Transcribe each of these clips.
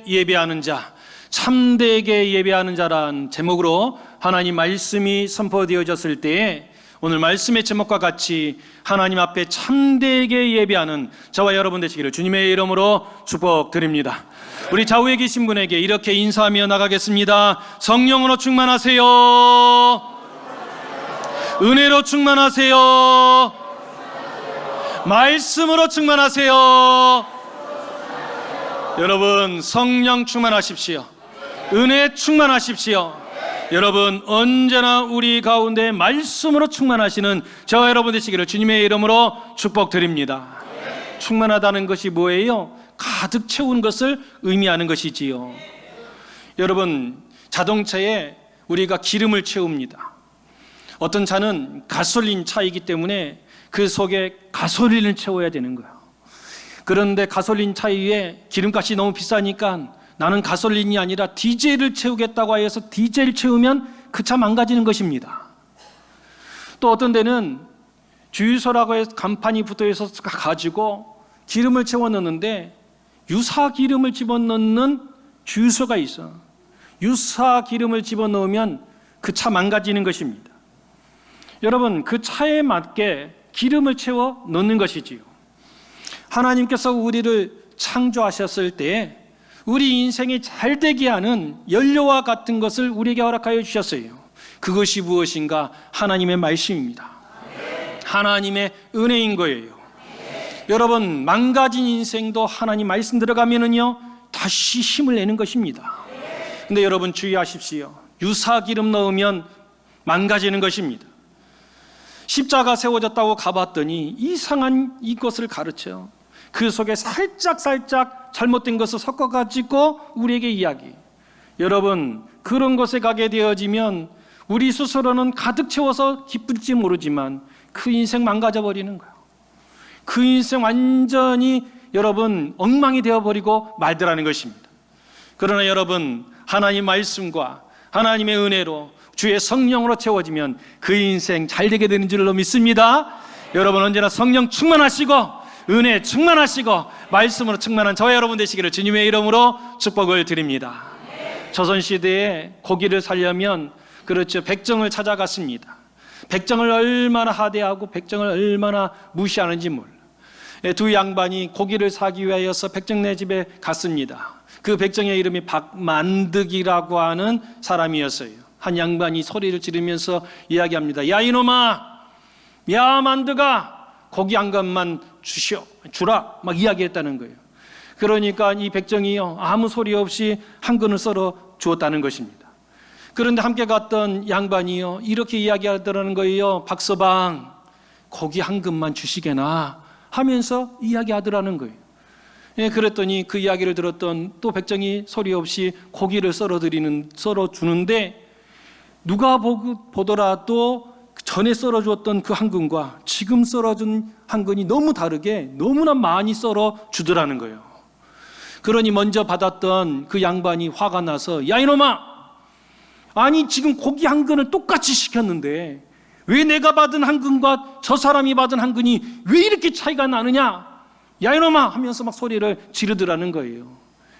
예배하는 자, 참되게 예배하는 자란 제목으로 하나님 말씀이 선포되어졌을 때에 오늘 말씀의 제목과 같이 하나님 앞에 참되게 예배하는 저와 여러분 되시기를 주님의 이름으로 축복드립니다. 우리 좌우에 계신 분에게 이렇게 인사하며 나가겠습니다. 성령으로 충만하세요. 은혜로 충만하세요. 말씀으로 충만하세요. 여러분, 성령 충만하십시오. 은혜 충만하십시오. 여러분, 언제나 우리 가운데 말씀으로 충만하시는 저와 여러분 되시기를 주님의 이름으로 축복드립니다. 충만하다는 것이 뭐예요? 가득 채운 것을 의미하는 것이지요. 여러분, 자동차에 우리가 기름을 채웁니다. 어떤 차는 가솔린 차이기 때문에 그 속에 가솔린을 채워야 되는 거예요. 그런데 가솔린 차 위에 기름값이 너무 비싸니까 나는 가솔린이 아니라 디젤을 채우겠다고 하여서 디젤 채우면 그 차 망가지는 것입니다. 또 어떤 데는 주유소라고 해서 간판이 붙어 있어서 가지고 기름을 채워 넣는데 유사 기름을 집어넣는 주유소가 있어. 유사 기름을 집어넣으면 그 차 망가지는 것입니다. 여러분, 그 차에 맞게 기름을 채워 넣는 것이지요. 하나님께서 우리를 창조하셨을 때 우리 인생이 잘되게 하는 연료와 같은 것을 우리에게 허락하여 주셨어요. 그것이 무엇인가? 하나님의 말씀입니다. 하나님의 은혜인 거예요. 여러분, 망가진 인생도 하나님 말씀 들어가면은요 다시 힘을 내는 것입니다. 근데 여러분 주의하십시오. 유사기름 넣으면 망가지는 것입니다. 십자가 세워졌다고 가봤더니 이상한 이것을 가르쳐요. 그 속에 살짝 잘못된 것을 섞어가지고 우리에게 이야기. 여러분, 그런 것에 가게 되어지면 우리 스스로는 가득 채워서 기쁠지 모르지만 그 인생 망가져버리는 거예요. 그 인생 완전히 여러분 엉망이 되어버리고 말더라는 것입니다. 그러나 여러분, 하나님 말씀과 하나님의 은혜로 주의 성령으로 채워지면 그 인생 잘되게 되는 줄로 믿습니다. 여러분, 언제나 성령 충만하시고 은혜 충만하시고 말씀으로 충만한 저와 여러분 되시기를 주님의 이름으로 축복을 드립니다. 조선시대에 고기를 살려면 그렇죠, 백정을 찾아갔습니다. 백정을 얼마나 하대하고 백정을 얼마나 무시하는지 몰라. 두 양반이 고기를 사기 위하여서 백정네 집에 갔습니다. 그 백정의 이름이 박만득이라고 하는 사람이었어요. 한 양반이 소리를 지르면서 이야기합니다. 야 이놈아, 야 만득아, 고기 한 것만 주라, 막 이야기했다는 거예요. 그러니까 이 백정이요 아무 소리 없이 한 근을 썰어 주었다는 것입니다. 그런데 함께 갔던 양반이요 이렇게 이야기하더라는 거예요. 박서방, 고기 한 근만 주시게나 하면서 이야기하더라는 거예요. 예, 그랬더니 그 이야기를 들었던 또 백정이 소리 없이 고기를 썰어 주는데 누가 보더라도 전에 썰어주었던 그 한 근과 지금 썰어준 한 근이 너무 다르게 너무나 많이 썰어 주더라는 거예요. 그러니 먼저 받았던 그 양반이 화가 나서 야 이놈아, 아니 지금 고기 한 근을 똑같이 시켰는데 왜 내가 받은 한 근과 저 사람이 받은 한 근이 왜 이렇게 차이가 나느냐, 야 이놈아 하면서 막 소리를 지르더라는 거예요.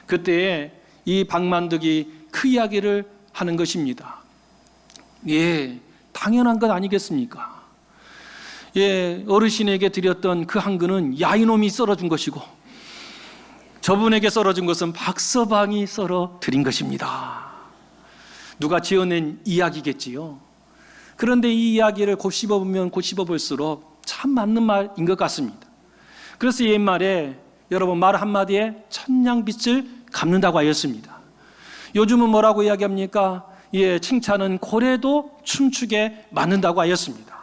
그때 이 박만득이 그 이야기를 하는 것입니다. 예, 당연한 것 아니겠습니까? 예, 어르신에게 드렸던 그 한 근은 야 이놈이 썰어준 것이고 저분에게 썰어준 것은 박서방이 썰어 드린 것입니다. 누가 지어낸 이야기겠지요. 그런데 이 이야기를 곱씹어보면 곱씹어볼수록 참 맞는 말인 것 같습니다. 그래서 옛말에 여러분 말 한마디에 천냥빚을 갚는다고 하였습니다. 요즘은 뭐라고 이야기합니까? 예, 칭찬은 고래도 춤추게 만든다고 하였습니다.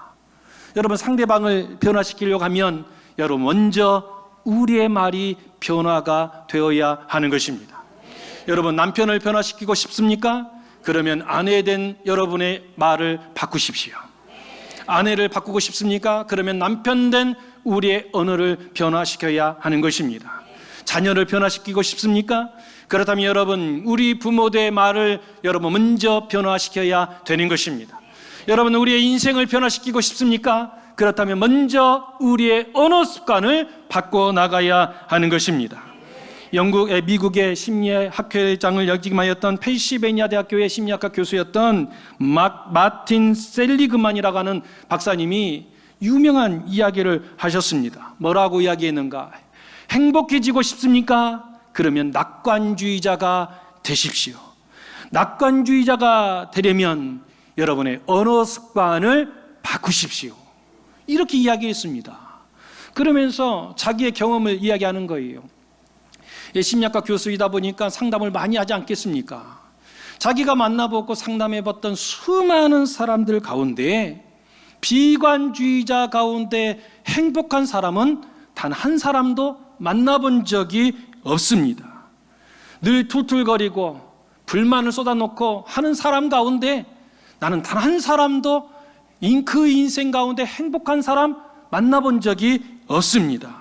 여러분, 상대방을 변화시키려고 하면 여러분 먼저 우리의 말이 변화가 되어야 하는 것입니다. 여러분, 남편을 변화시키고 싶습니까? 그러면 아내된 여러분의 말을 바꾸십시오. 아내를 바꾸고 싶습니까? 그러면 남편된 우리의 언어를 변화시켜야 하는 것입니다. 자녀를 변화시키고 싶습니까? 그렇다면 여러분, 우리 부모들의 말을 여러분 먼저 변화시켜야 되는 것입니다. 여러분, 우리의 인생을 변화시키고 싶습니까? 그렇다면 먼저 우리의 언어 습관을 바꿔 나가야 하는 것입니다. 미국의 심리학회장을 역임하였던 펜실베니아 대학교의 심리학과 교수였던 마틴 셀리그만이라고 하는 박사님이 유명한 이야기를 하셨습니다. 뭐라고 이야기했는가? 행복해지고 싶습니까? 그러면 낙관주의자가 되십시오. 낙관주의자가 되려면 여러분의 언어 습관을 바꾸십시오. 이렇게 이야기했습니다. 그러면서 자기의 경험을 이야기하는 거예요. 심리학과 교수이다 보니까 상담을 많이 하지 않겠습니까? 자기가 만나보고 상담해봤던 수많은 사람들 가운데 비관주의자 가운데 행복한 사람은 단 한 사람도 만나본 적이 없습니다. 늘 툴툴거리고 불만을 쏟아놓고 하는 사람 가운데 나는 단 한 사람도 그 인생 가운데 행복한 사람 만나본 적이 없습니다.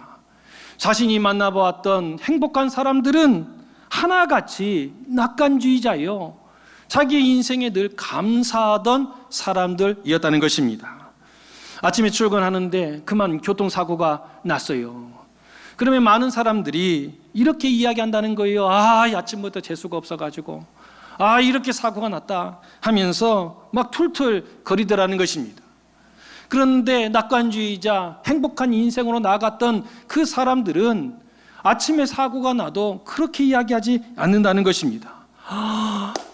자신이 만나보았던 행복한 사람들은 하나같이 낙관주의자요, 자기 인생에 늘 감사하던 사람들이었다는 것입니다. 아침에 출근하는데 그만 교통사고가 났어요. 그러면 많은 사람들이 이렇게 이야기한다는 거예요. 아침부터 재수가 없어가지고 이렇게 사고가 났다 하면서 막 툴툴 거리더라는 것입니다. 그런데 낙관주의자, 행복한 인생으로 나아갔던 그 사람들은 아침에 사고가 나도 그렇게 이야기하지 않는다는 것입니다.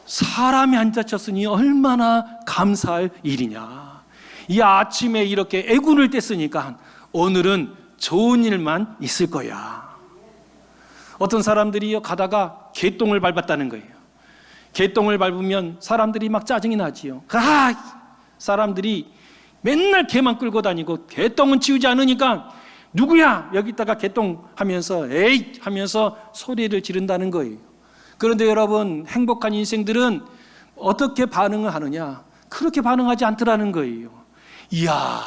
사람이 안 다쳤으니 얼마나 감사할 일이냐. 이 아침에 이렇게 애군을 뗐으니까 오늘은 좋은 일만 있을 거야. 어떤 사람들이 가다가 개똥을 밟았다는 거예요. 개똥을 밟으면 사람들이 막 짜증이 나지요. 사람들이 맨날 개만 끌고 다니고 개똥은 치우지 않으니까 누구야? 여기다가 개똥 하면서 에이 하면서 소리를 지른다는 거예요. 그런데 여러분, 행복한 인생들은 어떻게 반응을 하느냐? 그렇게 반응하지 않더라는 거예요. 이야,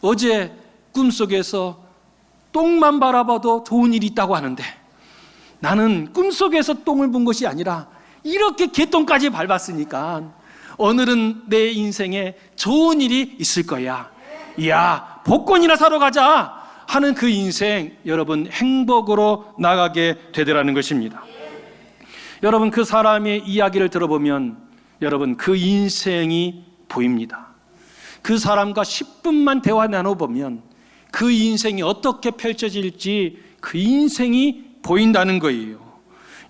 어제 꿈속에서 똥만 바라봐도 좋은 일이 있다고 하는데 나는 꿈속에서 똥을 본 것이 아니라 이렇게 개똥까지 밟았으니까 오늘은 내 인생에 좋은 일이 있을 거야. 이야, 복권이나 사러 가자 하는 그 인생, 여러분 행복으로 나가게 되더라는 것입니다. 여러분, 그 사람의 이야기를 들어보면 여러분 그 인생이 보입니다. 그 사람과 10분만 대화 나눠보면 그 인생이 어떻게 펼쳐질지 그 인생이 보인다는 거예요.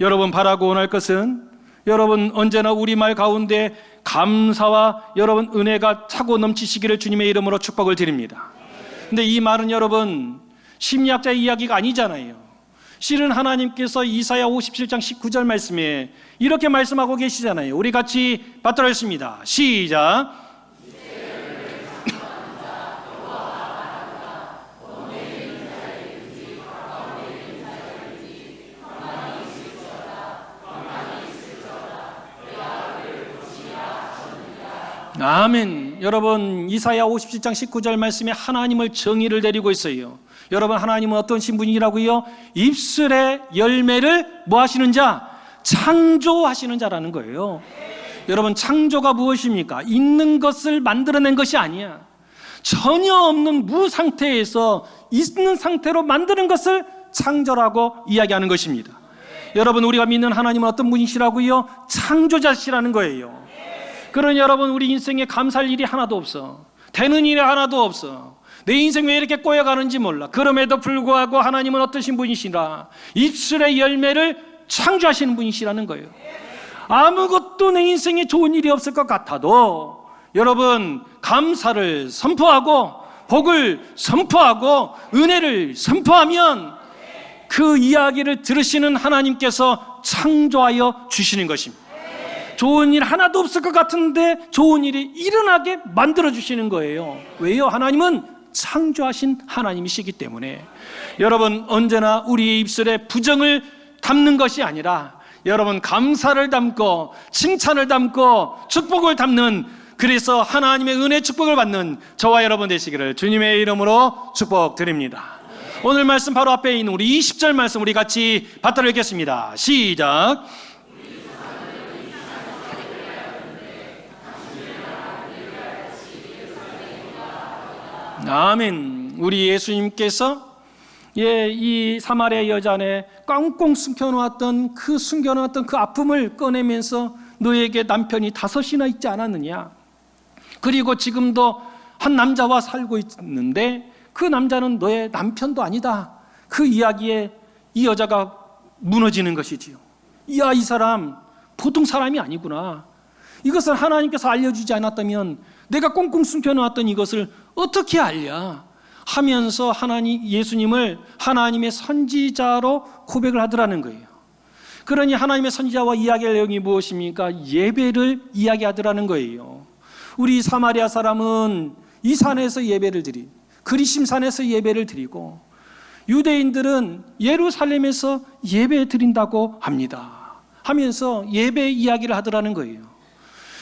여러분, 바라고 원할 것은 여러분 언제나 우리말 가운데 감사와 여러분 은혜가 차고 넘치시기를 주님의 이름으로 축복을 드립니다. 근데 이 말은 여러분 심리학자의 이야기가 아니잖아요. 실은 하나님께서 이사야 57장 19절 말씀에 이렇게 말씀하고 계시잖아요. 우리 같이 받들어 있습니다. 시작. 아멘. 여러분, 이사야 57장 19절 말씀에 하나님을 정의를 내리고 있어요. 여러분, 하나님은 어떤 신분이라고요? 입술의 열매를 뭐 하시는 자? 창조하시는 자라는 거예요. 여러분, 창조가 무엇입니까? 있는 것을 만들어낸 것이 아니야. 전혀 없는 무상태에서 있는 상태로 만드는 것을 창조라고 이야기하는 것입니다. 여러분, 우리가 믿는 하나님은 어떤 분이시라고요? 창조자시라는 거예요. 그러니 여러분, 우리 인생에 감사할 일이 하나도 없어. 되는 일이 하나도 없어. 내 인생 왜 이렇게 꼬여가는지 몰라. 그럼에도 불구하고 하나님은 어떠신 분이시라? 입술의 열매를 창조하시는 분이시라는 거예요. 아무것도 내 인생에 좋은 일이 없을 것 같아도 여러분, 감사를 선포하고 복을 선포하고 은혜를 선포하면 그 이야기를 들으시는 하나님께서 창조하여 주시는 것입니다. 좋은 일 하나도 없을 것 같은데 좋은 일이 일어나게 만들어주시는 거예요. 왜요? 하나님은 창조하신 하나님이시기 때문에. 여러분, 언제나 우리의 입술에 부정을 담는 것이 아니라 여러분 감사를 담고 칭찬을 담고 축복을 담는, 그래서 하나님의 은혜 축복을 받는 저와 여러분 되시기를 주님의 이름으로 축복드립니다. 오늘 말씀 바로 앞에 있는 우리 20절 말씀 우리 같이 받들어 읽겠습니다. 시작. 아멘. 우리 예수님께서 이 사마리아 여자 안에 꽁꽁 숨겨놓았던 그 아픔을 꺼내면서 너에게 남편이 5이나 있지 않았느냐? 그리고 지금도 한 남자와 살고 있는데 그 남자는 너의 남편도 아니다. 그 이야기에 이 여자가 무너지는 것이지요. 이야, 이 사람 보통 사람이 아니구나. 이것을 하나님께서 알려주지 않았다면 내가 꽁꽁 숨겨놓았던 이것을 어떻게 알랴? 하면서 예수님을 하나님의 선지자로 고백을 하더라는 거예요. 그러니 하나님의 선지자와 이야기할 내용이 무엇입니까? 예배를 이야기하더라는 거예요. 우리 사마리아 사람은 이 산에서 예배를 드리, 그리심산에서 예배를 드리고, 유대인들은 예루살렘에서 예배 드린다고 합니다. 하면서 예배 이야기를 하더라는 거예요.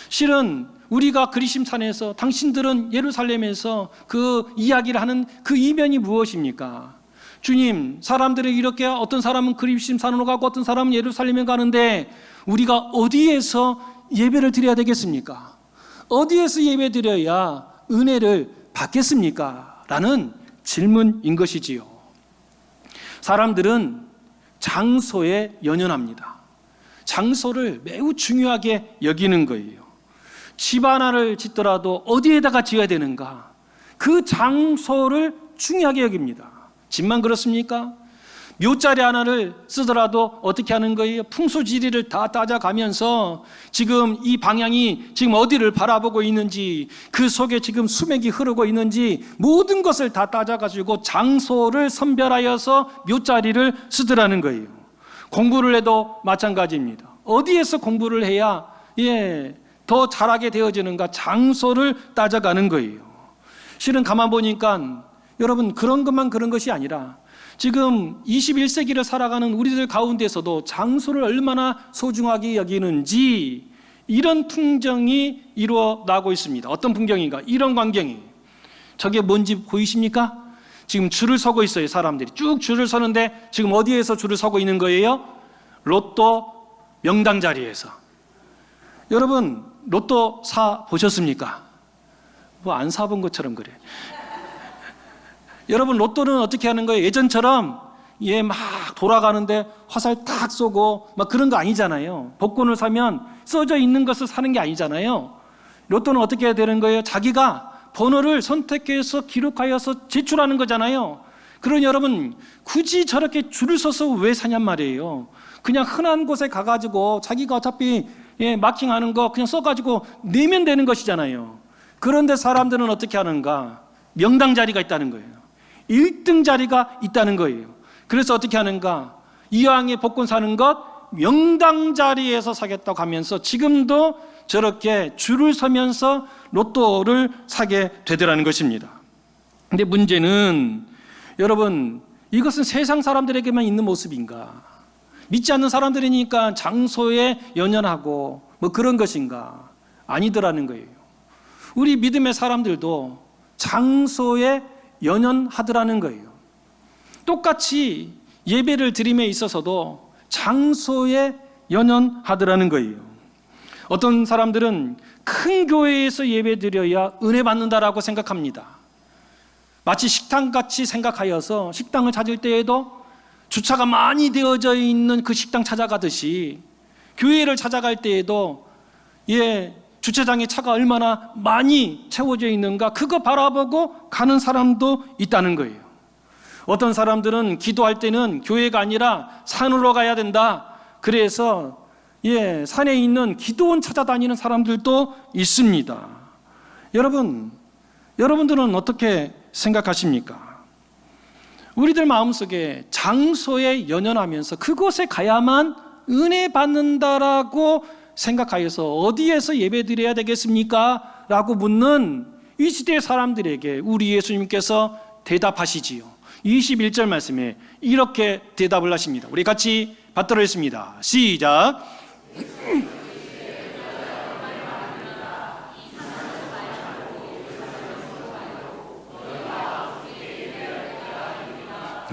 실은 우리가 그리심산에서, 당신들은 예루살렘에서 그 이야기를 하는 그 이면이 무엇입니까? 주님, 사람들은 이렇게 어떤 사람은 그리심산으로 가고 어떤 사람은 예루살렘에 가는데 우리가 어디에서 예배를 드려야 되겠습니까? 어디에서 예배 드려야 은혜를 받겠습니까? 라는 질문인 것이지요. 사람들은 장소에 연연합니다. 장소를 매우 중요하게 여기는 거예요. 집 하나를 짓더라도 어디에다가 지어야 되는가? 그 장소를 중요하게 여깁니다. 집만 그렇습니까? 묘자리 하나를 쓰더라도 어떻게 하는 거예요? 풍수지리를 다 따져가면서 지금 이 방향이 지금 어디를 바라보고 있는지, 그 속에 지금 수맥이 흐르고 있는지 모든 것을 다 따져가지고 장소를 선별하여서 묘자리를 쓰더라는 거예요. 공부를 해도 마찬가지입니다. 어디에서 공부를 해야 더 잘하게 되어지는가? 장소를 따져가는 거예요. 실은 가만 보니까 여러분, 그런 것이 아니라 지금 21세기를 살아가는 우리들 가운데서도 장소를 얼마나 소중하게 여기는지, 이런 풍경이 이루어나고 있습니다. 어떤 풍경인가? 이런 광경이. 저게 뭔지 보이십니까? 지금 줄을 서고 있어요. 사람들이 쭉 줄을 서는데 지금 어디에서 줄을 서고 있는 거예요? 로또 명당 자리에서. 여러분, 로또 사 보셨습니까? 뭐 안 사본 것처럼 그래. 여러분, 로또는 어떻게 하는 거예요? 예전처럼 막 돌아가는데 화살 탁 쏘고 막 그런 거 아니잖아요. 복권을 사면 써져 있는 것을 사는 게 아니잖아요. 로또는 어떻게 해야 되는 거예요? 자기가 번호를 선택해서 기록하여서 제출하는 거잖아요. 그러니 여러분, 굳이 저렇게 줄을 서서 왜 사냔 말이에요. 그냥 흔한 곳에 가가지고 자기가 어차피 마킹하는 거 그냥 써가지고 내면 되는 것이잖아요. 그런데 사람들은 어떻게 하는가? 명당 자리가 있다는 거예요. 1등 자리가 있다는 거예요. 그래서 어떻게 하는가? 이왕에 복권 사는 것 명당 자리에서 사겠다고 하면서 지금도 저렇게 줄을 서면서 로또를 사게 되더라는 것입니다. 근데 문제는 여러분, 이것은 세상 사람들에게만 있는 모습인가? 믿지 않는 사람들이니까 장소에 연연하고 뭐 그런 것인가? 아니더라는 거예요. 우리 믿음의 사람들도 장소에 연연하더라는 거예요. 똑같이 예배를 드림에 있어서도 장소에 연연하더라는 거예요. 어떤 사람들은 큰 교회에서 예배 드려야 은혜 받는다라고 생각합니다. 마치 식당같이 생각하여서 식당을 찾을 때에도 주차가 많이 되어져 있는 그 식당 찾아가듯이 교회를 찾아갈 때에도 주차장에 차가 얼마나 많이 채워져 있는가, 그거 바라보고 가는 사람도 있다는 거예요. 어떤 사람들은 기도할 때는 교회가 아니라 산으로 가야 된다. 그래서 산에 있는 기도원 찾아다니는 사람들도 있습니다. 여러분들은 어떻게 생각하십니까? 우리들 마음속에 장소에 연연하면서 그곳에 가야만 은혜 받는다라고 생각하여서 어디에서 예배드려야 되겠습니까? 라고 묻는 이 시대의 사람들에게 우리 예수님께서 대답하시지요. 21절 말씀에 이렇게 대답을 하십니다. 우리 같이 받들어있습니다. 시작.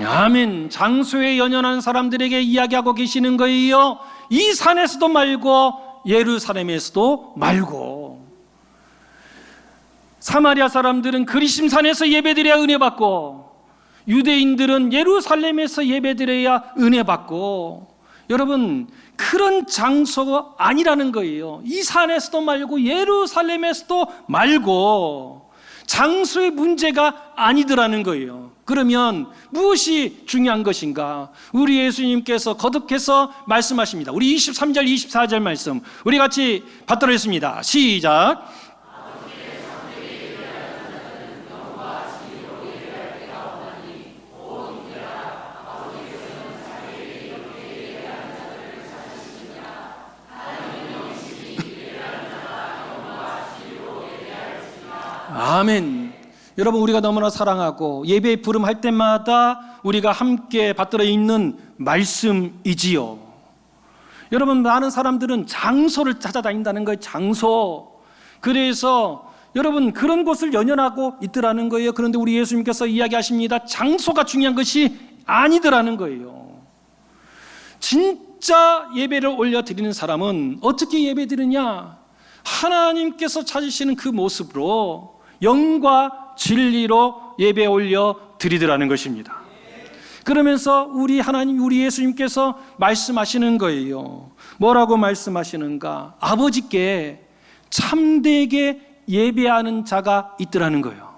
아멘. 장소에 연연한 사람들에게 이야기하고 계시는 거예요. 이 산에서도 말고 예루살렘에서도 말고. 사마리아 사람들은 그리심산에서 예배드려야 은혜 받고, 유대인들은 예루살렘에서 예배드려야 은혜 받고, 여러분 그런 장소가 아니라는 거예요. 이 산에서도 말고 예루살렘에서도 말고 장소의 문제가 아니더라는 거예요. 그러면 무엇이 중요한 것인가? 우리 예수님께서 거듭해서 말씀하십니다. 우리 23절 24절 말씀 우리 같이 받도록 했습니다. 시작. 아멘. 여러분, 우리가 너무나 사랑하고 예배 부름할 때마다 우리가 함께 받들어 있는 말씀이지요. 여러분, 많은 사람들은 장소를 찾아다닌다는 거예요. 장소. 그래서 여러분 그런 곳을 연연하고 있더라는 거예요. 그런데 우리 예수님께서 이야기하십니다. 장소가 중요한 것이 아니더라는 거예요. 진짜 예배를 올려드리는 사람은 어떻게 예배드리냐? 하나님께서 찾으시는 그 모습으로 영과 진리로 예배 올려 드리더라는 것입니다. 그러면서 우리 하나님, 우리 예수님께서 말씀하시는 거예요. 뭐라고 말씀하시는가? 아버지께 참되게 예배하는 자가 있더라는 거예요.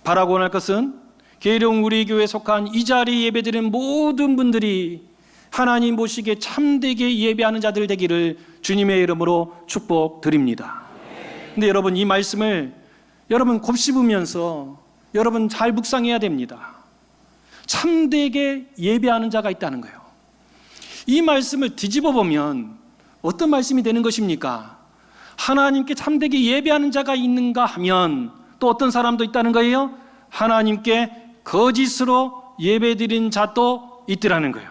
바라고 원할 것은 계룡 우리 교회에 속한 이 자리에 예배드리는 모든 분들이 하나님 보시기에 참되게 예배하는 자들 되기를 주님의 이름으로 축복드립니다. 근데 여러분, 이 말씀을 여러분 곱씹으면서 여러분 잘 묵상해야 됩니다. 참되게 예배하는 자가 있다는 거예요. 이 말씀을 뒤집어 보면 어떤 말씀이 되는 것입니까? 하나님께 참되게 예배하는 자가 있는가 하면 또 어떤 사람도 있다는 거예요? 하나님께 거짓으로 예배드린 자도 있더라는 거예요.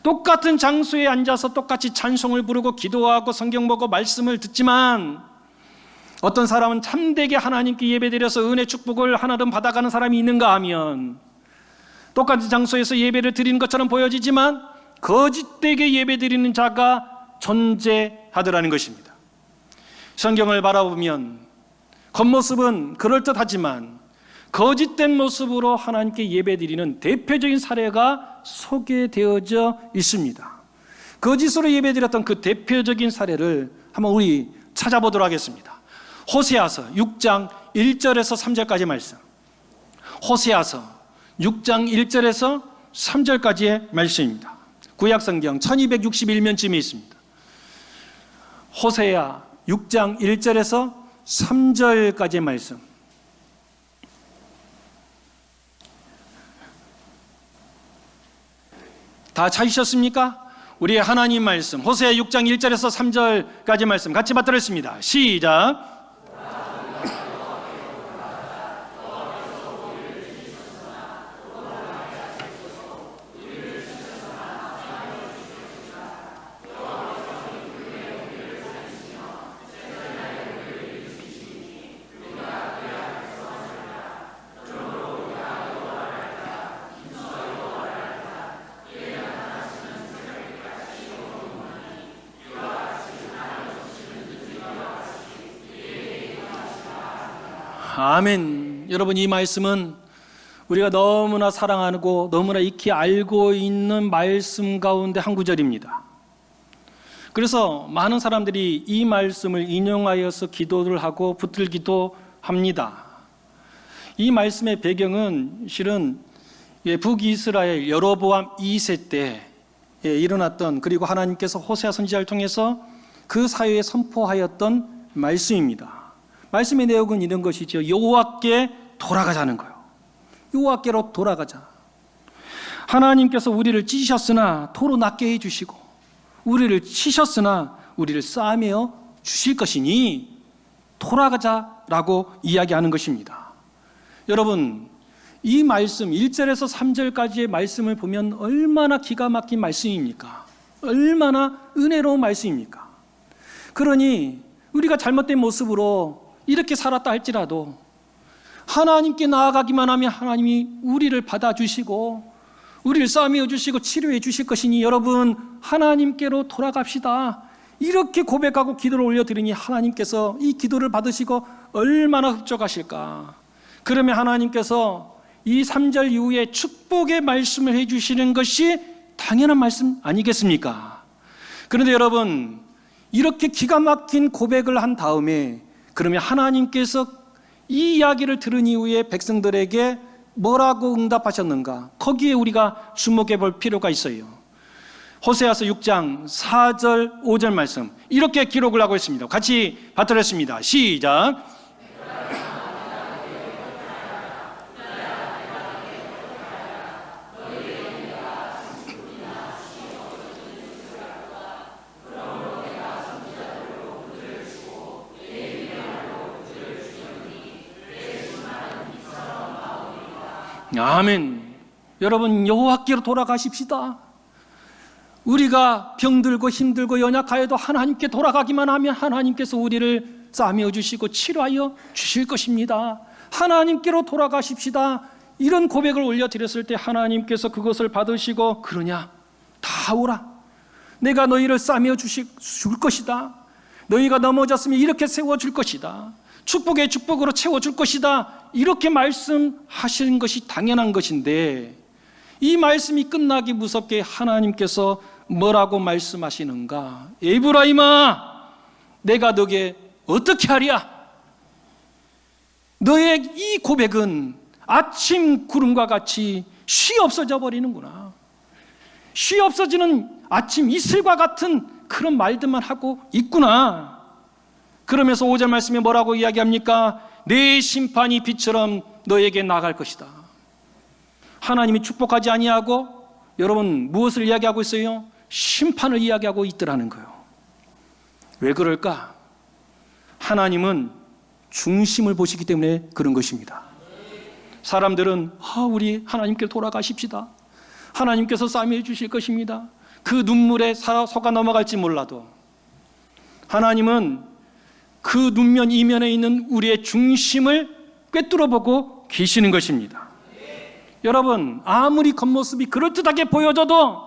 똑같은 장소에 앉아서 똑같이 찬송을 부르고 기도하고 성경 보고 말씀을 듣지만 어떤 사람은 참되게 하나님께 예배드려서 은혜 축복을 하나름 받아가는 사람이 있는가 하면 똑같은 장소에서 예배를 드리는 것처럼 보여지지만 거짓되게 예배드리는 자가 존재하더라는 것입니다. 성경을 바라보면 겉모습은 그럴듯하지만 거짓된 모습으로 하나님께 예배드리는 대표적인 사례가 소개되어져 있습니다. 거짓으로 예배드렸던 그 대표적인 사례를 한번 우리 찾아보도록 하겠습니다. 호세아서 6장 1절에서 3절까지 말씀. 호세아서 6장 1절에서 3절까지의 말씀입니다. 구약성경 1261면쯤에 있습니다. 호세아 6장 1절에서 3절까지의 말씀. 다 찾으셨습니까? 우리 하나님 말씀 호세아 6장 1절에서 3절까지 말씀 같이 받들었습니다. 시작. 아멘. 여러분, 이 말씀은 우리가 너무나 사랑하고 너무나 익히 알고 있는 말씀 가운데 한 구절입니다. 그래서 많은 사람들이 이 말씀을 인용하여서 기도를 하고 붙들기도 합니다. 이 말씀의 배경은 실은 북이스라엘 여로보암 2세 때 일어났던, 그리고 하나님께서 호세아 선지자를 통해서 그 사회에 선포하였던 말씀입니다. 말씀의 내용은 이런 것이죠. 여호와께 돌아가자는 거예요. 여호와께로 돌아가자. 하나님께서 우리를 찢으셨으나 토로 낫게 해주시고 우리를 치셨으나 우리를 싸매어 주실 것이니 돌아가자라고 이야기하는 것입니다. 여러분, 이 말씀 1절에서 3절까지의 말씀을 보면 얼마나 기가 막힌 말씀입니까? 얼마나 은혜로운 말씀입니까? 그러니 우리가 잘못된 모습으로 이렇게 살았다 할지라도 하나님께 나아가기만 하면 하나님이 우리를 받아주시고 우리를 싸매어 주시고 치료해 주실 것이니 여러분 하나님께로 돌아갑시다. 이렇게 고백하고 기도를 올려드리니 하나님께서 이 기도를 받으시고 얼마나 흡족하실까. 그러면 하나님께서 이 3절 이후에 축복의 말씀을 해주시는 것이 당연한 말씀 아니겠습니까? 그런데 여러분, 이렇게 기가 막힌 고백을 한 다음에 그러면 하나님께서 이 이야기를 들은 이후에 백성들에게 뭐라고 응답하셨는가? 거기에 우리가 주목해 볼 필요가 있어요. 호세아서 6장 4절 5절 말씀 이렇게 기록을 하고 있습니다. 같이 받들었습니다. 시작. 아멘. 여러분, 여호와께로 돌아가십시다. 우리가 병들고 힘들고 연약하여도 하나님께 돌아가기만 하면 하나님께서 우리를 싸매어 주시고 치료하여 주실 것입니다. 하나님께로 돌아가십시다. 이런 고백을 올려드렸을 때 하나님께서 그것을 받으시고, 그러냐? 다 오라. 내가 너희를 싸매어 줄 것이다. 너희가 넘어졌으면 이렇게 세워줄 것이다. 축복의 축복으로 채워줄 것이다. 이렇게 말씀하시는 것이 당연한 것인데, 이 말씀이 끝나기 무섭게 하나님께서 뭐라고 말씀하시는가? 에브라임아, 내가 너에게 어떻게 하랴? 너의 이 고백은 아침 구름과 같이 쉬 없어져 버리는구나. 쉬 없어지는 아침 이슬과 같은 그런 말들만 하고 있구나. 그러면서 5절 말씀에 뭐라고 이야기합니까? 내 심판이 빛처럼 너에게 나갈 것이다. 하나님이 축복하지 아니하고 여러분 무엇을 이야기하고 있어요? 심판을 이야기하고 있더라는 거예요. 왜 그럴까? 하나님은 중심을 보시기 때문에 그런 것입니다. 사람들은 우리 하나님께 돌아가십시다. 하나님께서 싸매어 주실 것입니다. 그 눈물에 속아 넘어갈지 몰라도 하나님은 그 눈면 이면에 있는 우리의 중심을 꿰뚫어 보고 계시는 것입니다. 여러분, 아무리 겉모습이 그럴듯하게 보여져도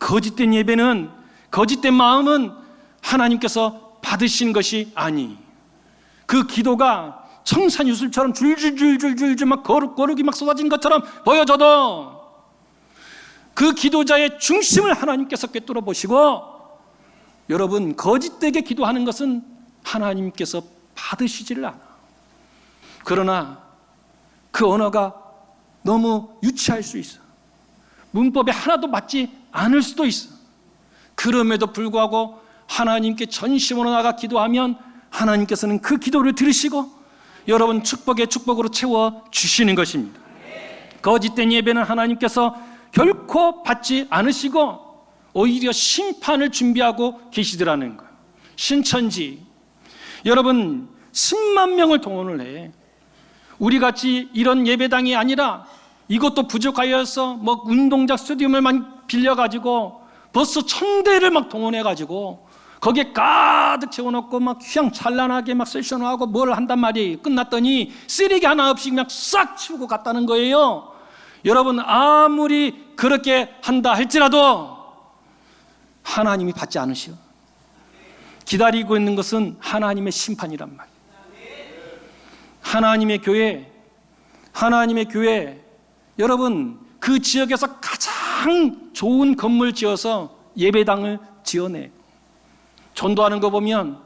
거짓된 예배는, 거짓된 마음은 하나님께서 받으신 것이 아니, 그 기도가 청산유술처럼 줄줄줄줄줄 막 거룩이 막 쏟아진 것처럼 보여져도 그 기도자의 중심을 하나님께서 꿰뚫어 보시고, 여러분, 거짓되게 기도하는 것은 하나님께서 받으시지를 않아. 그러나 그 언어가 너무 유치할 수 있어. 문법에 하나도 맞지 않을 수도 있어. 그럼에도 불구하고 하나님께 전심으로 나가 기도하면 하나님께서는 그 기도를 들으시고 여러분 축복의 축복으로 채워주시는 것입니다. 거짓된 예배는 하나님께서 결코 받지 않으시고 오히려 심판을 준비하고 계시더라는 거예요. 신천지, 여러분 10만 명을 동원을 해. 우리같이 이런 예배당이 아니라 이것도 부족하여서 뭐 운동장 스튜디움을만 빌려가지고 벌써 1000대를 막 동원해가지고 거기에 가득 채워놓고 막 휘황찬란하게 막 세션하고 뭘 한단 말이에요. 끝났더니 쓰레기 하나 없이 그냥 싹 치우고 갔다는 거예요. 여러분, 아무리 그렇게 한다 할지라도 하나님이 받지 않으시오. 기다리고 있는 것은 하나님의 심판이란 말이에요. 하나님의 교회, 여러분 그 지역에서 가장 좋은 건물 지어서 예배당을 지어내. 전도하는 거 보면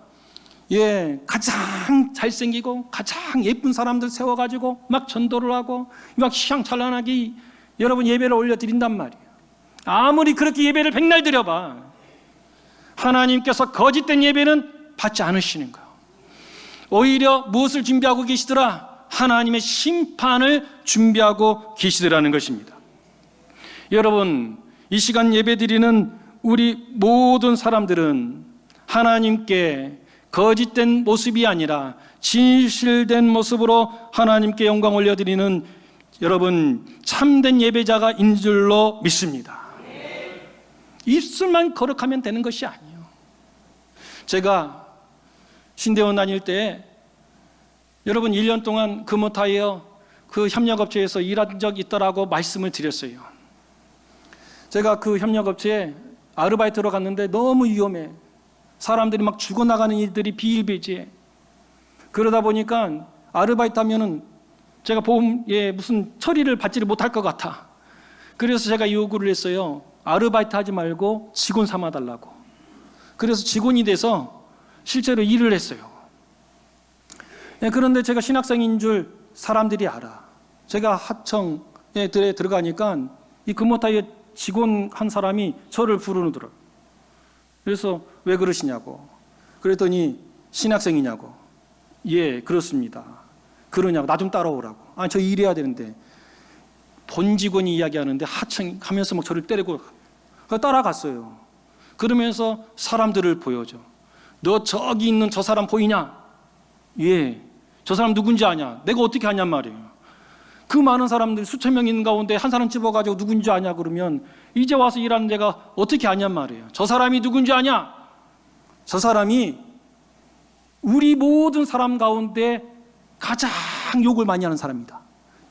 가장 잘생기고 가장 예쁜 사람들 세워가지고 막 전도를 하고 막 휘황찬란하게 여러분 예배를 올려드린단 말이에요. 아무리 그렇게 예배를 백날 드려봐, 하나님께서 거짓된 예배는 받지 않으시는 거예요. 오히려 무엇을 준비하고 계시더라? 하나님의 심판을 준비하고 계시더라는 것입니다. 여러분, 이 시간 예배드리는 우리 모든 사람들은 하나님께 거짓된 모습이 아니라 진실된 모습으로 하나님께 영광 올려드리는 여러분 참된 예배자가 인 줄로 믿습니다. 입술만 거룩하면 되는 것이 아니에요. 제가 신대원 다닐 때 여러분 1년 동안 금호타이어 그 협력업체에서 일한 적이 있더라고 말씀을 드렸어요. 제가 그 협력업체에 아르바이트로 갔는데 너무 위험해. 사람들이 막 죽어나가는 일들이 비일비재해. 그러다 보니까 아르바이트 하면은 제가 보험에 무슨 처리를 받지를 못할 것 같아. 그래서 제가 요구를 했어요. 아르바이트 하지 말고 직원 삼아달라고. 그래서 직원이 돼서 실제로 일을 했어요. 그런데 제가 신학생인 줄 사람들이 알아. 제가 하청에 들어가니까 이 금호타이어 직원 한 사람이 저를 부르더라고요. 그래서 왜 그러시냐고. 그랬더니 신학생이냐고. 예, 그렇습니다. 그러냐고. 나 좀 따라오라고. 아니, 저 일해야 되는데. 본 직원이 이야기하는데 하청하면서 막 저를 때리고 따라갔어요. 그러면서 사람들을 보여줘. 너 저기 있는 저 사람 보이냐? 예. 저 사람 누군지 아냐? 내가 어떻게 아냔 말이에요. 그 많은 사람들 수천 명 있는 가운데 한 사람 집어가지고 누군지 아냐 그러면 이제 와서 일하는 데가 어떻게 아냔 말이에요. 저 사람이 누군지 아냐? 저 사람이 우리 모든 사람 가운데 가장 욕을 많이 하는 사람이다.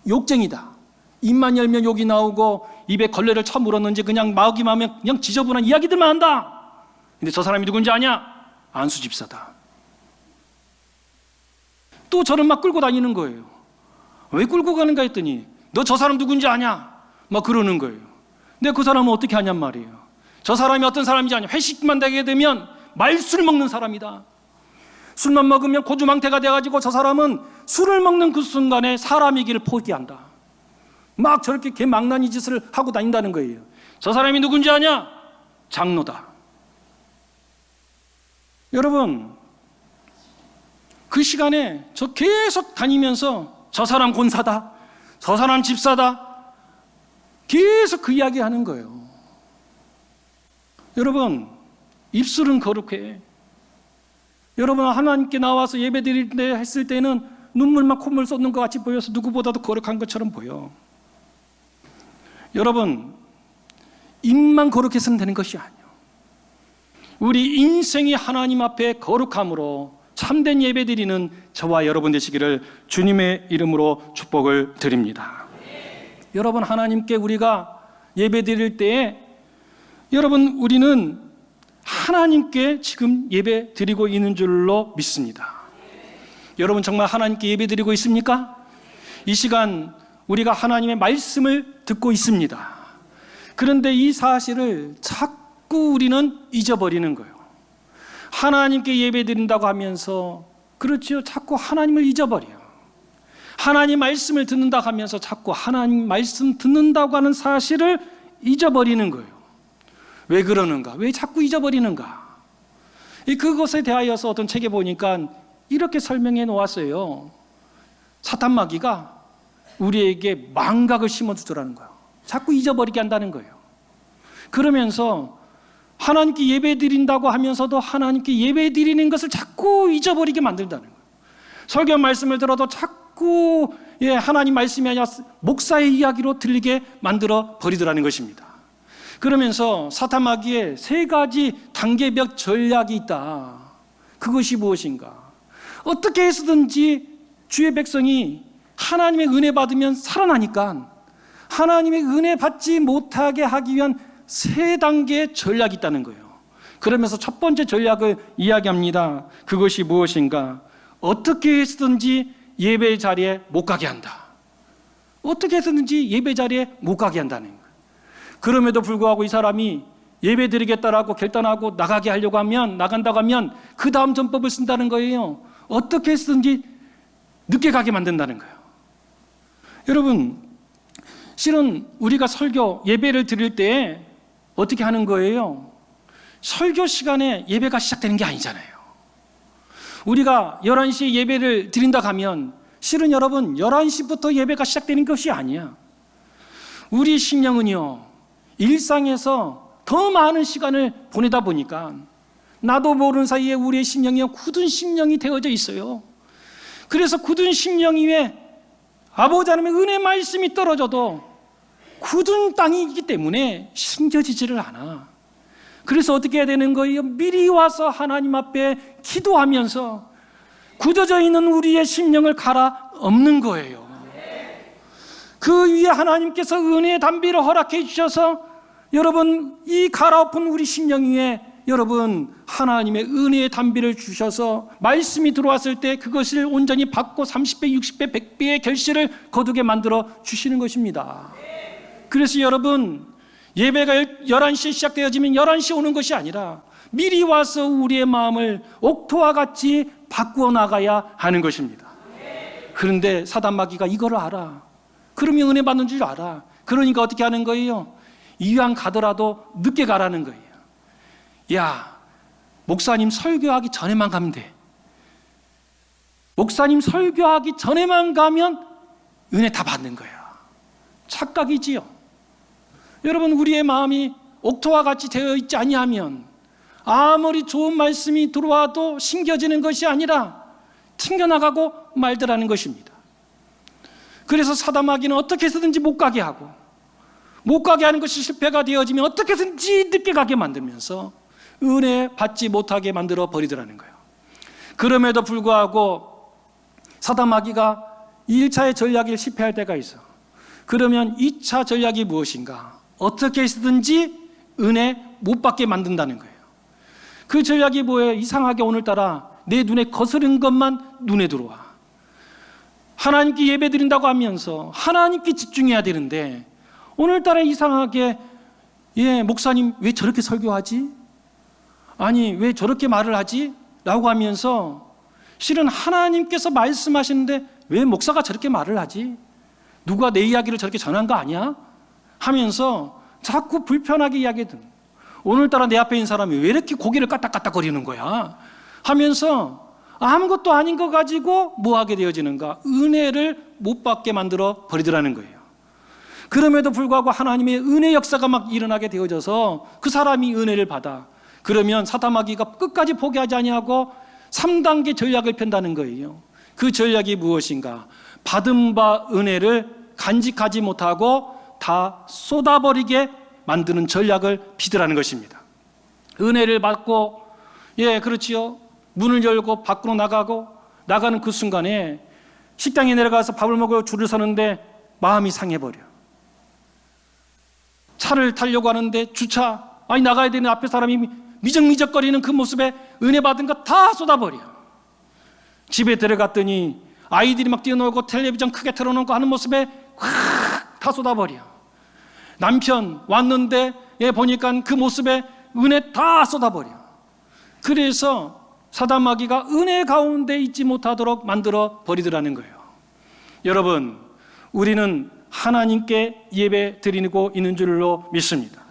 욕쟁이다. 입만 열면 욕이 나오고 입에 걸레를 쳐물었는지 그냥 마귀만 하면 그냥 지저분한 이야기들만 한다. 근데 저 사람이 누군지 아냐? 안수 집사다. 또 저를 막 끌고 다니는 거예요. 왜 끌고 가는가 했더니 너 저 사람 누군지 아냐? 막 그러는 거예요. 근데 그 사람은 어떻게 아냔 말이에요. 저 사람이 어떤 사람인지 아냐? 회식만 되게 되면 말술 먹는 사람이다. 술만 먹으면 고주망태가 돼가지고 저 사람은 술을 먹는 그 순간에 사람이기를 포기한다. 막 저렇게 개망나니 짓을 하고 다닌다는 거예요. 저 사람이 누군지 아냐? 장로다. 여러분, 그 시간에 저 계속 다니면서 저 사람 권사다, 저 사람 집사다, 계속 그 이야기 하는 거예요. 여러분, 입술은 거룩해. 여러분, 하나님께 나와서 예배 드릴 때 했을 때는 눈물만 콧물 쏟는 것 같이 보여서 누구보다도 거룩한 것처럼 보여. 여러분, 입만 거룩해서는 되는 것이 아니에요. 우리 인생이 하나님 앞에 거룩함으로 참된 예배 드리는 저와 여러분 되시기를 주님의 이름으로 축복을 드립니다. 여러분, 하나님께 우리가 예배 드릴 때에 여러분, 우리는 하나님께 지금 예배 드리고 있는 줄로 믿습니다. 여러분, 정말 하나님께 예배 드리고 있습니까? 이 시간 우리가 하나님의 말씀을 듣고 있습니다. 그런데 이 사실을 자꾸 우리는 잊어버리는 거예요. 하나님께 예배 드린다고 하면서, 그렇죠, 자꾸 하나님을 잊어버려요. 하나님 말씀을 듣는다고 하면서 자꾸 하나님 말씀 듣는다고 하는 사실을 잊어버리는 거예요. 왜 그러는가? 왜 자꾸 잊어버리는가? 그것에 대하여서 어떤 책에 보니까 이렇게 설명해 놓았어요. 사탄 마귀가 우리에게 망각을 심어주더라는 거예요. 자꾸 잊어버리게 한다는 거예요. 그러면서 하나님께 예배 드린다고 하면서도 하나님께 예배 드리는 것을 자꾸 잊어버리게 만든다는 거예요. 설교 말씀을 들어도 자꾸 하나님 말씀이 아니라 목사의 이야기로 들리게 만들어 버리더라는 것입니다. 그러면서 사탄 마귀의 세 가지 단계별 전략이 있다. 그것이 무엇인가? 어떻게 해서든지 주의 백성이 하나님의 은혜 받으면 살아나니까 하나님의 은혜 받지 못하게 하기 위한 세 단계의 전략이 있다는 거예요. 그러면서 첫 번째 전략을 이야기합니다. 그것이 무엇인가? 어떻게 해서든지 예배 자리에 못 가게 한다. 어떻게 해서든지 예배 자리에 못 가게 한다는 거예요. 그럼에도 불구하고 이 사람이 예배 드리겠다라고 결단하고 나가게 하려고 하면, 나간다고 하면 그 다음 전법을 쓴다는 거예요. 어떻게 해서든지 늦게 가게 만든다는 거예요. 여러분, 실은 우리가 설교, 예배를 드릴 때 어떻게 하는 거예요? 설교 시간에 예배가 시작되는 게 아니잖아요. 우리가 11시에 예배를 드린다고 하면 실은 여러분 11시부터 예배가 시작되는 것이 아니야. 우리 심령은요, 일상에서 더 많은 시간을 보내다 보니까 나도 모르는 사이에 우리의 심령이 굳은 심령이 되어져 있어요. 그래서 굳은 심령 위에 아버지 하나님의 은혜 말씀이 떨어져도 굳은 땅이기 때문에 심겨지지를 않아. 그래서 어떻게 해야 되는 거예요? 미리 와서 하나님 앞에 기도하면서 굳어져 있는 우리의 심령을 갈아엎는 거예요. 그 위에 하나님께서 은혜의 담비를 허락해 주셔서 여러분, 이 갈아엎은 우리 심령 위에 여러분 하나님의 은혜의 담비를 주셔서 말씀이 들어왔을 때 그것을 온전히 받고 30배, 60배, 100배의 결실을 거두게 만들어 주시는 것입니다. 그래서 여러분 예배가 11시에 시작되어지면 11시에 오는 것이 아니라 미리 와서 우리의 마음을 옥토와 같이 바꾸어 나가야 하는 것입니다. 그런데 사단 마귀가 이걸 알아. 그러면 은혜 받는 줄 알아. 그러니까 어떻게 하는 거예요? 이왕 가더라도 늦게 가라는 거예요. 야, 목사님 설교하기 전에만 가면 돼. 목사님 설교하기 전에만 가면 은혜 다 받는 거야. 착각이지요. 여러분 우리의 마음이 옥토와 같이 되어 있지 아니하면 아무리 좋은 말씀이 들어와도 신겨지는 것이 아니라 튕겨나가고 말더라는 것입니다. 그래서 사단 마귀는 어떻게 해서든지 못 가게 하고, 못 가게 하는 것이 실패가 되어지면 어떻게 해서든지 늦게 가게 만들면서 은혜 받지 못하게 만들어 버리더라는 거예요. 그럼에도 불구하고 사단 마귀가 1차의 전략이 실패할 때가 있어. 그러면 2차 전략이 무엇인가? 어떻게 해서든지 은혜 못 받게 만든다는 거예요. 그 전략이 뭐예요? 이상하게 오늘따라 내 눈에 거스른 것만 눈에 들어와. 하나님께 예배 드린다고 하면서 하나님께 집중해야 되는데 오늘따라 이상하게 목사님 왜 저렇게 설교하지? 아니 왜 저렇게 말을 하지? 라고 하면서 실은 하나님께서 말씀하시는데 왜 목사가 저렇게 말을 하지? 누가 내 이야기를 저렇게 전한 거 아니야? 하면서 자꾸 불편하게 이야기하든 오늘따라 내 앞에 있는 사람이 왜 이렇게 고개를 까딱까딱거리는 거야? 하면서 아무것도 아닌 거 가지고 뭐 하게 되어지는가? 은혜를 못 받게 만들어 버리더라는 거예요. 그럼에도 불구하고 하나님의 은혜 역사가 막 일어나게 되어져서 그 사람이 은혜를 받아. 그러면 사단 마귀가 끝까지 포기하지 아니하고 3단계 전략을 편다는 거예요. 그 전략이 무엇인가? 받은 바 은혜를 간직하지 못하고 다 쏟아버리게 만드는 전략을 피더라는 것입니다. 은혜를 받고 그렇지요. 문을 열고 밖으로 나가는 그 순간에 식당에 내려가서 밥을 먹으러 줄을 서는데 마음이 상해버려. 차를 타려고 하는데 주차, 나가야 되는 앞에 사람이 미적미적거리는 그 모습에 은혜 받은 거 다 쏟아버려. 집에 들어갔더니 아이들이 막 뛰어놀고 텔레비전 크게 틀어놓고 하는 모습에 확 다 쏟아버려. 남편 왔는데 보니까 그 모습에 은혜 다 쏟아버려. 그래서 사단 마귀가 은혜 가운데 있지 못하도록 만들어 버리더라는 거예요. 여러분, 우리는 하나님께 예배 드리고 있는 줄로 믿습니다.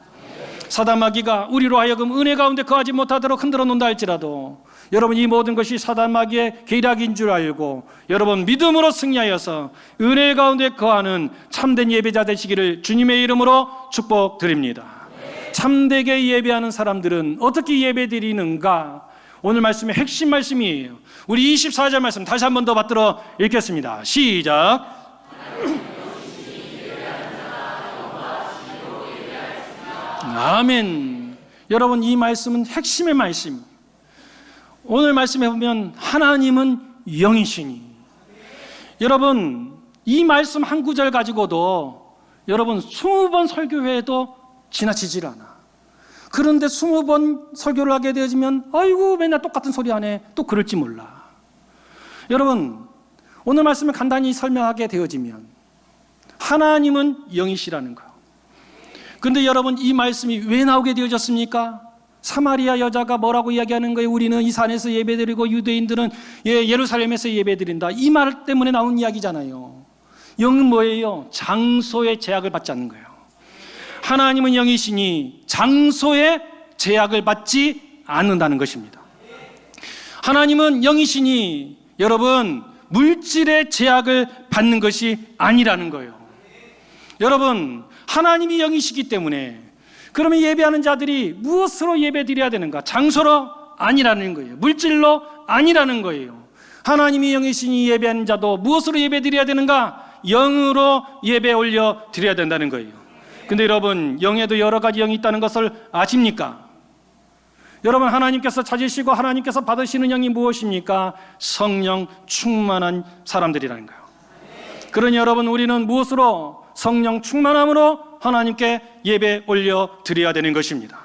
사단 마귀가 우리로 하여금 은혜 가운데 거하지 못하도록 흔들어 놓는다 할지라도 여러분 이 모든 것이 사단 마귀의 계략인 줄 알고 여러분 믿음으로 승리하여서 은혜 가운데 거하는 참된 예배자 되시기를 주님의 이름으로 축복드립니다. 참되게 예배하는 사람들은 어떻게 예배 드리는가? 오늘 말씀의 핵심 말씀이에요. 우리 24절 말씀 다시 한 번 더 받들어 읽겠습니다. 시작. 아멘. 여러분 이 말씀은 핵심의 말씀. 오늘 말씀에 보면 하나님은 영이시니. 여러분 이 말씀 한 구절 가지고도 여러분 20번 설교회도 지나치질 않아. 그런데 20번 설교를 하게 되어지면 아이고 맨날 똑같은 소리 하네. 또 그럴지 몰라. 여러분 오늘 말씀을 간단히 설명하게 되어지면 하나님은 영이시라는 거. 그런데 여러분 이 말씀이 왜 나오게 되어졌습니까? 사마리아 여자가 뭐라고 이야기하는 거예요? 우리는 이 산에서 예배드리고 유대인들은 예루살렘에서 예배드린다. 이 말 때문에 나온 이야기잖아요. 영은 뭐예요? 장소의 제약을 받지 않는 거예요. 하나님은 영이시니 장소의 제약을 받지 않는다는 것입니다. 하나님은 영이시니 여러분 물질의 제약을 받는 것이 아니라는 거예요. 여러분 하나님이 영이시기 때문에 그러면 예배하는 자들이 무엇으로 예배 드려야 되는가? 장소로 아니라는 거예요. 물질로 아니라는 거예요. 하나님이 영이시니 예배하는 자도 무엇으로 예배 드려야 되는가? 영으로 예배 올려 드려야 된다는 거예요. 근데 여러분 영에도 여러 가지 영이 있다는 것을 아십니까? 여러분 하나님께서 찾으시고 하나님께서 받으시는 영이 무엇입니까? 성령 충만한 사람들이라는 거예요. 그러니 여러분 우리는 무엇으로? 성령 충만함으로 하나님께 예배 올려 드려야 되는 것입니다.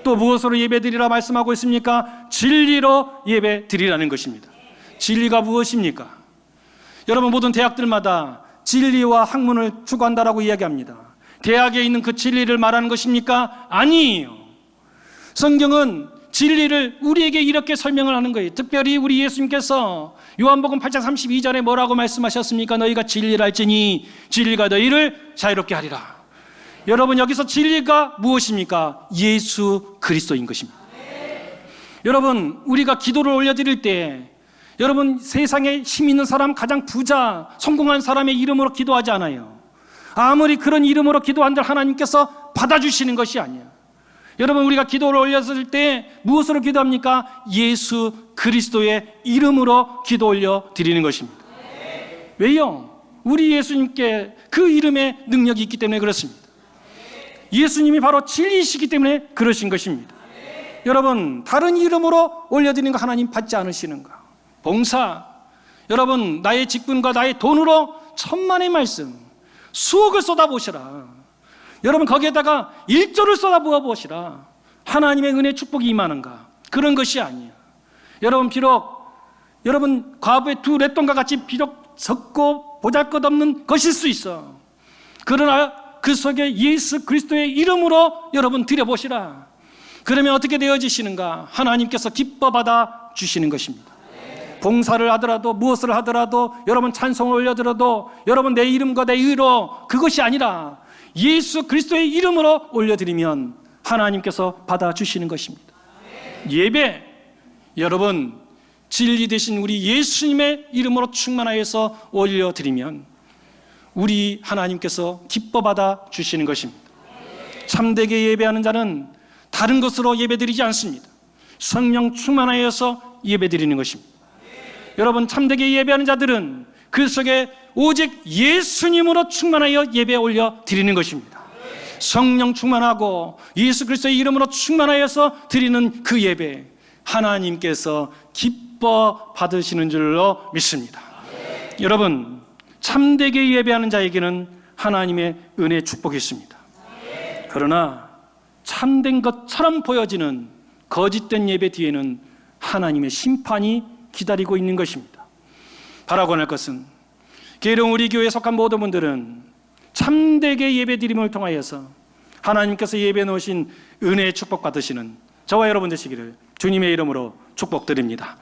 또 무엇으로 예배드리라 말씀하고 있습니까? 진리로 예배드리라는 것입니다. 진리가 무엇입니까? 여러분, 모든 대학들마다 진리와 학문을 추구한다라고 이야기합니다. 대학에 있는 그 진리를 말하는 것입니까? 아니에요. 성경은 진리를 우리에게 이렇게 설명을 하는 거예요. 특별히 우리 예수님께서 요한복음 8장 32절에 뭐라고 말씀하셨습니까? 너희가 진리를 알지니 진리가 너희를 자유롭게 하리라. 여러분, 여기서 진리가 무엇입니까? 예수 그리스도인 것입니다. 여러분, 우리가 기도를 올려드릴 때 여러분, 세상에 힘 있는 사람, 가장 부자, 성공한 사람의 이름으로 기도하지 않아요. 아무리 그런 이름으로 기도한들 하나님께서 받아주시는 것이 아니에요. 여러분, 우리가 기도를 올렸을 때 무엇으로 기도합니까? 예수 그리스도의 이름으로 기도 올려 드리는 것입니다. 왜요? 우리 예수님께 그 이름의 능력이 있기 때문에 그렇습니다. 예수님이 바로 진리이시기 때문에 그러신 것입니다. 여러분, 다른 이름으로 올려드리는 거 하나님 받지 않으시는가? 봉사, 여러분, 나의 직분과 나의 돈으로 천만의 말씀, 수억을 쏟아보시라. 여러분, 거기에다가 1조를 쏟아부어 보시라. 하나님의 은혜 축복이 임하는가? 그런 것이 아니에요. 여러분, 비록 여러분 과부의 두 렛돈과 같이 비록 적고 보잘것없는 것일 수 있어. 그러나 그 속에 예수 그리스도의 이름으로 여러분 드려보시라. 그러면 어떻게 되어지시는가? 하나님께서 기뻐 받아 주시는 것입니다. 봉사를 하더라도 무엇을 하더라도 여러분 찬송을 올려드려도 여러분 내 이름과 내 의로 그것이 아니라 예수 그리스도의 이름으로 올려드리면 하나님께서 받아주시는 것입니다. 예배, 여러분 진리 되신 우리 예수님의 이름으로 충만하여서 올려드리면 우리 하나님께서 기뻐 받아주시는 것입니다. 참되게 예배하는 자는 다른 것으로 예배드리지 않습니다. 성령 충만하여서 예배드리는 것입니다. 여러분, 참되게 예배하는 자들은 그 속에 오직 예수님으로 충만하여 예배 올려 드리는 것입니다. 성령 충만하고 예수 그리스도의 이름으로 충만하여서 드리는 그 예배, 하나님께서 기뻐 받으시는 줄로 믿습니다. 여러분, 참되게 예배하는 자에게는 하나님의 은혜 축복이 있습니다. 그러나 참된 것처럼 보여지는 거짓된 예배 뒤에는 하나님의 심판이 기다리고 있는 것입니다. 바라고 할 것은 계령 우리 교회에 속한 모든 분들은 참되게 예배드림을 통하여서 하나님께서 예배해 놓으신 은혜의 축복 받으시는 저와 여러분 되시기를 주님의 이름으로 축복드립니다.